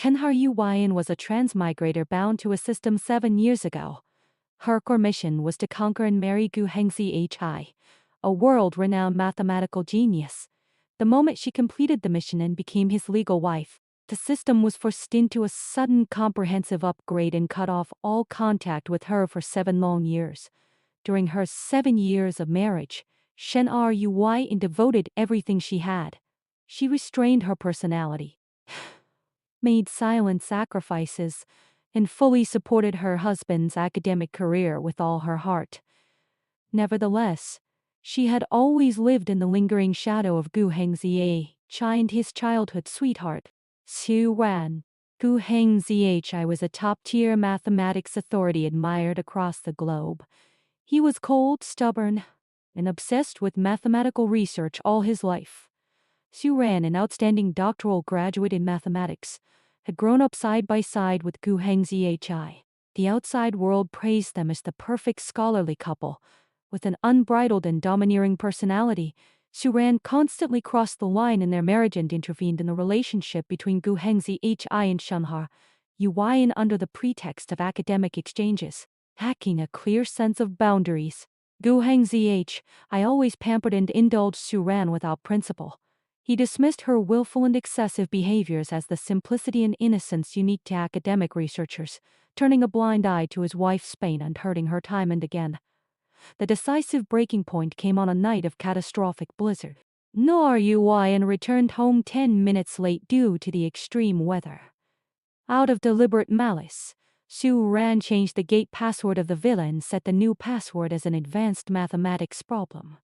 Shenhar Yuyan was a transmigrator bound to a system 7 years ago. Her core mission was to conquer and marry Gu Hengzi, a world-renowned mathematical genius. The moment she completed the mission and became his legal wife, the system was forced into a sudden comprehensive upgrade and cut off all contact with her for 7 long years. During her 7 years of marriage, Shenhar Yuyan devoted everything she had. She restrained her personality, made silent sacrifices, and fully supported her husband's academic career with all her heart. Nevertheless, she had always lived in the lingering shadow of Gu Hengzi and his childhood sweetheart, Xu Ran. Gu Hengzi was a top-tier mathematics authority admired across the globe. He was cold, stubborn, and obsessed with mathematical research all his life. Xu Ran, an outstanding doctoral graduate in mathematics, had grown up side by side with Gu Hengzi. The outside world praised them as the perfect scholarly couple. With an unbridled and domineering personality, Xu Ran constantly crossed the line in their marriage and intervened in the relationship between Gu Hengzi and Shenhar Yuyan under the pretext of academic exchanges, lacking a clear sense of boundaries. Gu Hengzi always pampered and indulged Xu Ran without principle. He dismissed her willful and excessive behaviors as the simplicity and innocence unique to academic researchers, turning a blind eye to his wife's pain and hurting her time and again. The decisive breaking point came on a night of catastrophic blizzard. Nor Yuyan returned home 10 minutes late due to the extreme weather. Out of deliberate malice, Xu Ran changed the gate password of the villa and set the new password as an advanced mathematics problem,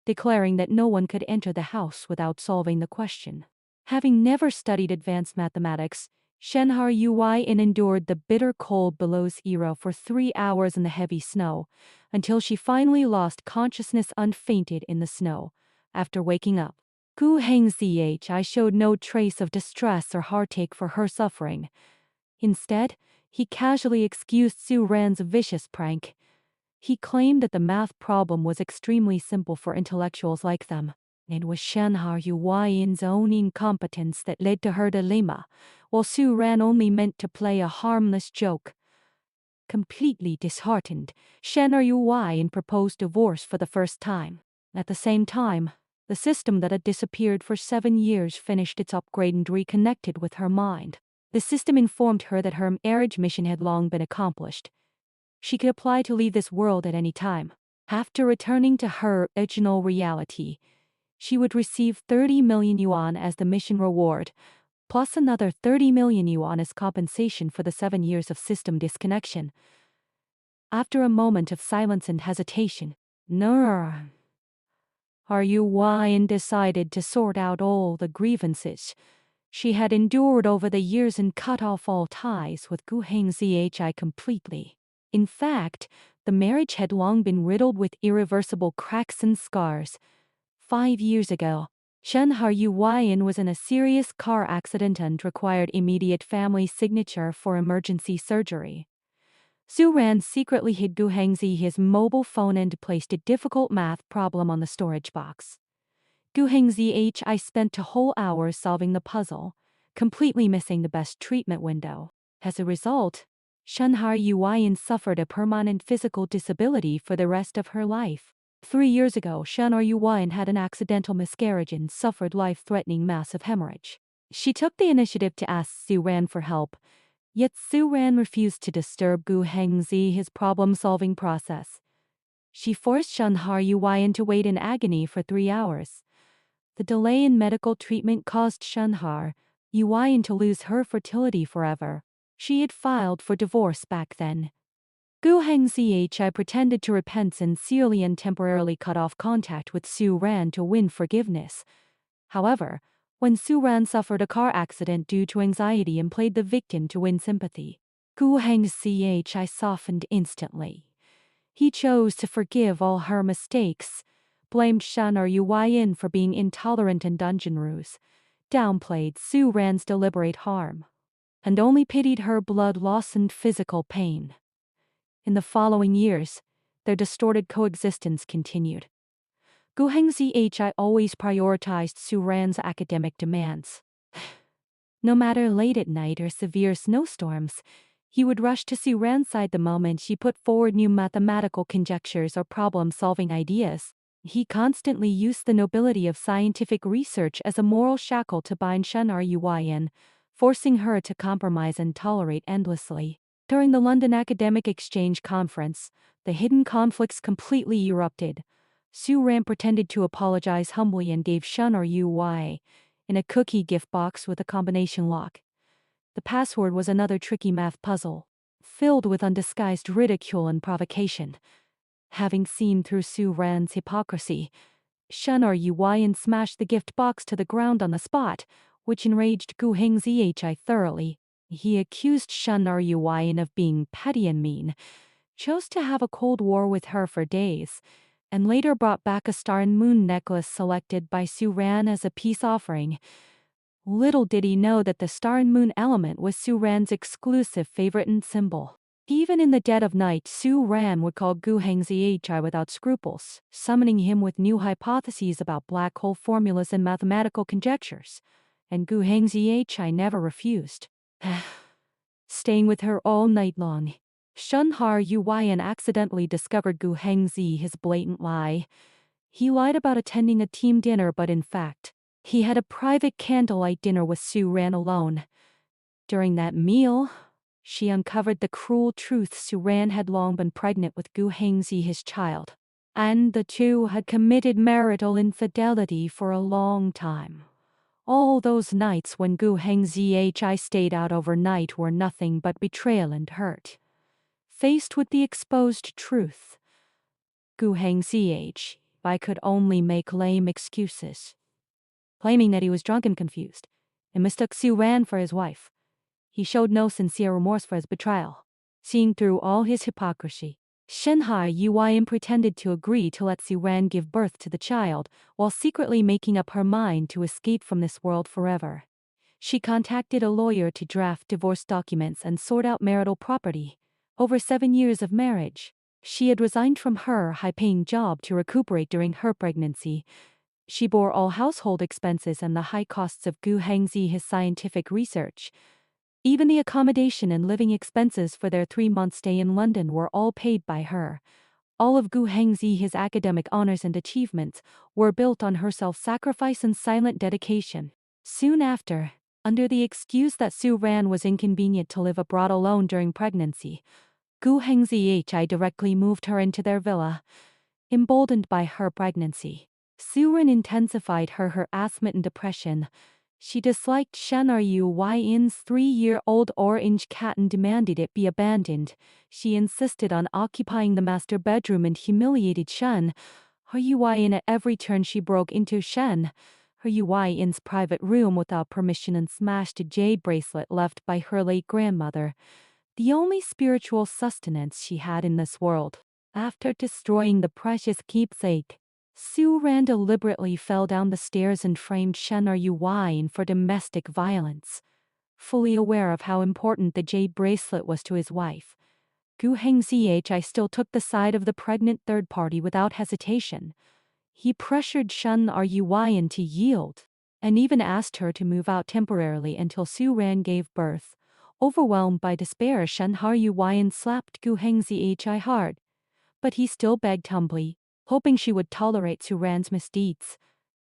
declaring that no one could enter the house without solving the question. Having never studied advanced mathematics, Shenhar Yuyan endured the bitter cold below zero for 3 hours in the heavy snow, until she finally lost consciousness unfainted in the snow. After waking up, Gu Hengzi showed no trace of distress or heartache for her suffering. Instead, he casually excused Xu Ran's vicious prank. He claimed that the math problem was extremely simple for intellectuals like them. It was Shenhar Yuyan's own incompetence that led to her dilemma, while Xu Ran only meant to play a harmless joke. Completely disheartened, Shenhar Yuyan proposed divorce for the first time. At the same time, the system that had disappeared for 7 years finished its upgrade and reconnected with her mind. The system informed her that her marriage mission had long been accomplished. She could apply to leave this world at any time. After returning to her original reality, she would receive 30 million yuan as the mission reward, plus another 30 million yuan as compensation for the 7 years of system disconnection. After a moment of silence and hesitation, Yuyan decided to sort out all the grievances she had endured over the years and cut off all ties with Gu Hengzi completely. In fact, the marriage had long been riddled with irreversible cracks and scars. 5 years ago, Shenhar Yuyan was in a serious car accident and required immediate family signature for emergency surgery. Xu Ran secretly hid Gu Hengzi his mobile phone and placed a difficult math problem on the storage box. Gu Hengzi spent a whole hour solving the puzzle, completely missing the best treatment window. As a result, Shenhar Yuyan suffered a permanent physical disability for the rest of her life. 3 years ago, Shenhar Yuyan had an accidental miscarriage and suffered life-threatening massive hemorrhage. She took the initiative to ask Xu Ran for help, yet Xu Ran refused to disturb Gu Hengzi his problem-solving process. She forced Shenhar Yuyan to wait in agony for 3 hours. The delay in medical treatment caused Shenhar Yuyan to lose her fertility forever. She had filed for divorce back then. Gu Hengzi pretended to repent sincerely and temporarily cut off contact with Xu Ran to win forgiveness. However, when Xu Ran suffered a car accident due to anxiety and played the victim to win sympathy, Gu Hengzi softened instantly. He chose to forgive all her mistakes, blamed Shenhar Yuyan for being intolerant and dungeon-ruse, downplayed Xu Ran's deliberate harm, and only pitied her blood loss and physical pain. In the following years, their distorted coexistence continued. Gu Hengzi always prioritized Xu Ran's academic demands. No matter late at night or severe snowstorms, he would rush to Su Ran's side the moment she put forward new mathematical conjectures or problem-solving ideas. He constantly used the nobility of scientific research as a moral shackle to bind Shen Ruyin, forcing her to compromise and tolerate endlessly. During the London Academic Exchange Conference, the hidden conflicts completely erupted. Su Ran pretended to apologize humbly and gave Shen Ruyi in a cookie gift box with a combination lock. The password was another tricky math puzzle, filled with undisguised ridicule and provocation. Having seen through Su Ran's hypocrisy, Shen Ruyin smashed the gift box to the ground on the spot, which enraged Gu Hengzhi thoroughly. He accused Shen Ruyin of being petty and mean, chose to have a cold war with her for days, and later brought back a star and moon necklace selected by Su Ran as a peace offering. Little did he know that the star and moon element was Su Ran's exclusive favorite and symbol. Even in the dead of night, Su Ran would call Gu Hengzhi without scruples, summoning him with new hypotheses about black hole formulas and mathematical conjectures, and Gu Hengzhi never refused. Staying with her all night long, Shen Ruyin accidentally discovered Gu Hengzhi his blatant lie. He lied about attending a team dinner, but in fact, he had a private candlelight dinner with Su Ran alone. During that meal, she uncovered the cruel truth: Su Ran had long been pregnant with Gu Hengzhi, his child, and the two had committed marital infidelity for a long time. All those nights when Gu Hengzhi stayed out overnight were nothing but betrayal and hurt. Faced with the exposed truth, Gu Hengzhi could only make lame excuses, claiming that he was drunk and confused, and mistook Su Ran for his wife. He showed no sincere remorse for his betrayal. Seeing through all his hypocrisy, Shen Ruyin pretended to agree to let Su Ran give birth to the child, while secretly making up her mind to escape from this world forever. She contacted a lawyer to draft divorce documents and sort out marital property. Over 7 years of marriage, she had resigned from her high-paying job to recuperate during her pregnancy. She bore all household expenses and the high costs of Gu Hengzhi his scientific research. Even the accommodation and living expenses for their 3-month stay in London were all paid by her. All of Gu Hengzhi his academic honors and achievements were built on her self-sacrifice and silent dedication. Soon after, under the excuse that Su Ran was inconvenient to live abroad alone during pregnancy, Gu Hengzhi directly moved her into their villa. Emboldened by her pregnancy, Su Ran intensified her harassment and depression. She disliked Shen Ruyin's 3-year-old orange cat and demanded it be abandoned. She insisted on occupying the master bedroom and humiliated Shen Ruyin at every turn. She broke into Shen Ruyin's private room without permission and smashed a jade bracelet left by her late grandmother, the only spiritual sustenance she had in this world. After destroying the precious keepsake, Su Ran deliberately fell down the stairs and framed Shen Ruyin for domestic violence. Fully aware of how important the jade bracelet was to his wife, Gu Hengzhi still took the side of the pregnant third party without hesitation. He pressured Shen Ruyin to yield, and even asked her to move out temporarily until Su Ran gave birth. Overwhelmed by despair, Shen Ruyin slapped Gu Hengzhi hard, but he still begged humbly, hoping she would tolerate Su Ran's misdeeds.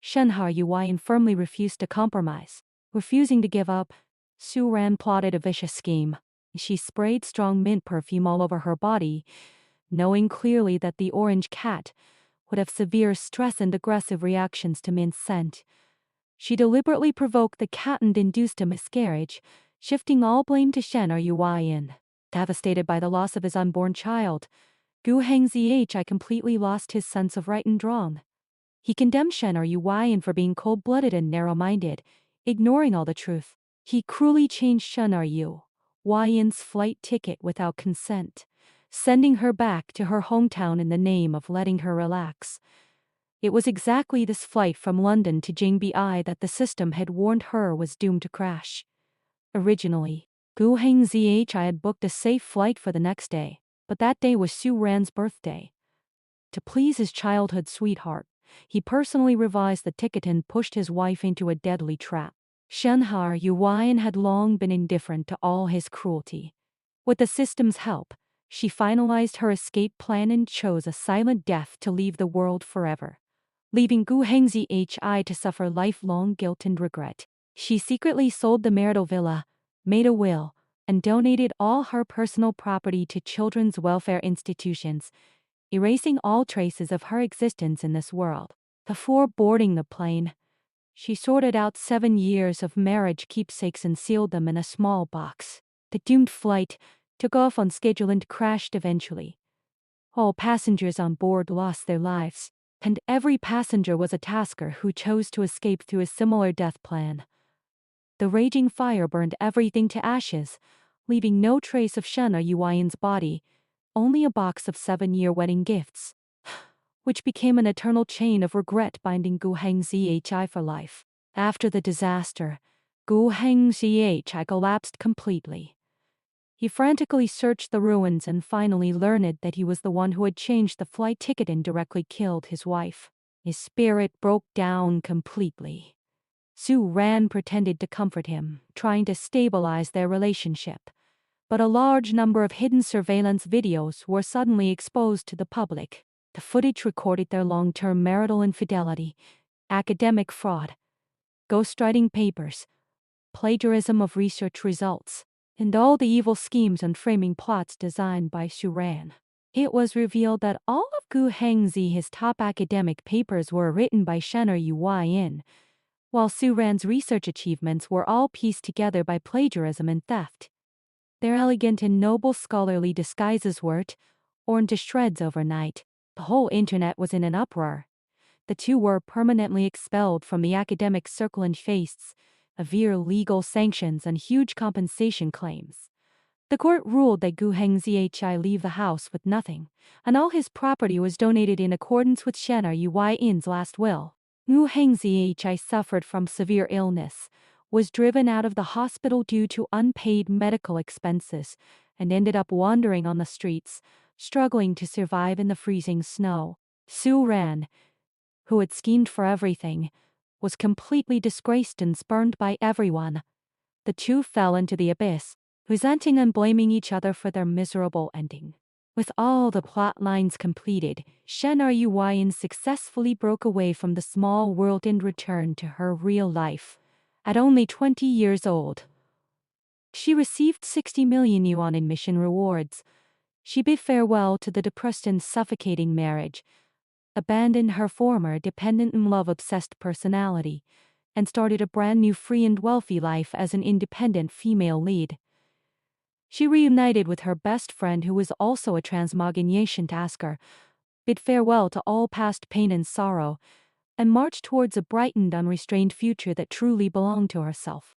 Shen Ruyin firmly refused to compromise. Refusing to give up, Su Ran plotted a vicious scheme. She sprayed strong mint perfume all over her body, knowing clearly that the orange cat would have severe stress and aggressive reactions to mint scent. She deliberately provoked the cat and induced a miscarriage, shifting all blame to Shen Ruyin. Devastated by the loss of his unborn child, Gu Hengzhi completely lost his sense of right and wrong. He condemned Shen Ruyin for being cold-blooded and narrow-minded, ignoring all the truth. He cruelly changed Shen Ruyin's flight ticket without consent, sending her back to her hometown in the name of letting her relax. It was exactly this flight from London to Jingbi that the system had warned her was doomed to crash. Originally, Gu Hengzhi had booked a safe flight for the next day, but that day was Su Ran's birthday. To please his childhood sweetheart, he personally revised the ticket and pushed his wife into a deadly trap. Shenhar Yuan had long been indifferent to all his cruelty. With the system's help, she finalized her escape plan and chose a silent death to leave the world forever. Leaving Gu Hengzi to suffer lifelong guilt and regret. She secretly sold the marital villa, made a will, and donated all her personal property to children's welfare institutions, erasing all traces of her existence in this world. Before boarding the plane, she sorted out 7 years of marriage keepsakes and sealed them in a small box. The doomed flight took off on schedule and crashed eventually. All passengers on board lost their lives, and every passenger was a tasker who chose to escape through a similar death plan. The raging fire burned everything to ashes, leaving no trace of Shenna Yuan's body, only a box of 7-year wedding gifts, which became an eternal chain of regret binding Gu Hengzi for life. After the disaster, Gu Hengzi collapsed completely. He frantically searched the ruins and finally learned that he was the one who had changed the flight ticket and directly killed his wife. His spirit broke down completely. Su Ran pretended to comfort him, trying to stabilize their relationship. But a large number of hidden surveillance videos were suddenly exposed to the public. The footage recorded their long-term marital infidelity, academic fraud, ghostwriting papers, plagiarism of research results, and all the evil schemes and framing plots designed by Su Ran. It was revealed that all of Gu Hengzi, his top academic papers, were written by Shenner Yuan, while Su Ran's research achievements were all pieced together by plagiarism and theft. Their elegant and noble scholarly disguises were torn to shreds overnight. The whole internet was in an uproar. The two were permanently expelled from the academic circle and faced severe legal sanctions and huge compensation claims. The court ruled that Gu Hengzi leave the house with nothing, and all his property was donated in accordance with Shenner Yuan's last will. Gu Hengzi suffered from severe illness, was driven out of the hospital due to unpaid medical expenses, and ended up wandering on the streets, struggling to survive in the freezing snow. Su Ran, who had schemed for everything, was completely disgraced and spurned by everyone. The two fell into the abyss, resenting and blaming each other for their miserable ending. With all the plot lines completed, Shenner Yuan successfully broke away from the small world and returned to her real life. At only 20 years old, she received 60 million yuan in mission rewards. She bid farewell to the depressed and suffocating marriage, abandoned her former dependent and love-obsessed personality, and started a brand new free and wealthy life as an independent female lead. She reunited with her best friend, who was also a transmogrification tasker, bid farewell to all past pain and sorrow, and marched towards a brightened, unrestrained future that truly belonged to herself.